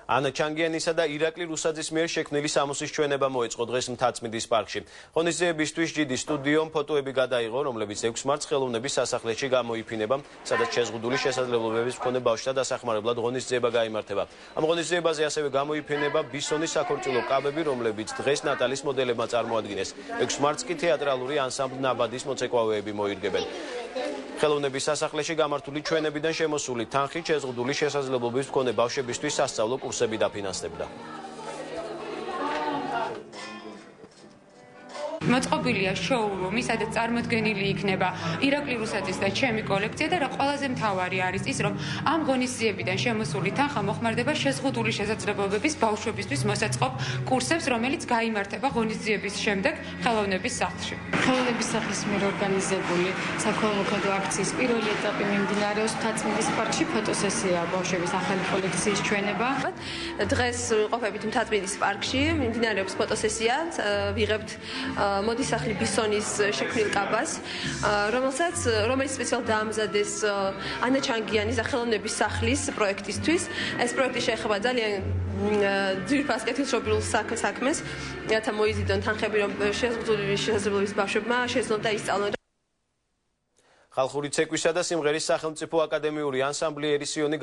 ანა ჩანგიანისა და ირაკლი რუსაძის მიერ შექმნილი სამოსის ჩვენება მოეწყო დღეს მთაწმინდის პარკში. ღონისძიებისთვის ჯიდი სტუდიომ ფოტოები გადაიღო, რომლებიც 6 მარტს ხელოვნების სასახლეში გამოიფინება, სადაც შეზღუდული შესაძლებლობების მქონე ბავშვთა დასახმარებლად ღონისძიება გაიმართება. ამ ღონისძიებაზე ასევე გამოიფინება ბისონის საქორწილო კაბები, რომლებიც დღეს ნატალის მოდელებმა წარმოადგინეს. 6 მარტს კი თეატრალური ანსამბლ ნაბადის მოცეკვავეები მოირგებენ. ხელოვნების სასახლეში გამართული ჩვენებიდან შემოსული თანხით შეზღუდული შესაძლებლობების მქონე ბავშვებისთვის სასწავლო კურსები დაფინანსდებდა. მოწყობილია შოურუმი, სადაც წარმოდგენილი იქნება ირაკლი რუსაძის და ჩემი კოლექცია და რა ყველაზე მთავარი არის ის, რომ ამ ღონისძიებიდან შემოსული თანხა მოხმარდება შეზღუდული შესაძლებლობების ბავშვებისთვის მოსაწყობ კურსებს, რომელიც გაიმართება ღონისძიების შემდეგ ხელოვნების სახლში. ხელოვნების სახლის მიერ ორგანიზებული საქველმოქმედო აქციის პირველი ეტაპი მიმდინარეობს მთაწმინდის პარკში, ფოტოსესია ბავშვების ახალი კოლექციის ჩვენება. დღეს ყოფებით მთაწმინდის პარკში, მიმდინარეობს ფოტოსესია, ვიღებთ მოდის სახლი ბისონის შექმნილ კაბას, რომელიც სპეციალურად დაამზადეს ანა ჩანგიანის ხელოვნების სახლის პროექტისთვის. ეს პროექტი შეეხება ძალიან ძვირფას კეთილშობილ საქმეს, რათა მოიზიდონ თანხები, რომ შეზღუდული შესაძლებლობის ბავშვებმა შეძლონ და ისწავლონ. ხალხური ცეკვისა და სიმღერის სახელმწიფო აკადემიური ანსამბლი ერისიონი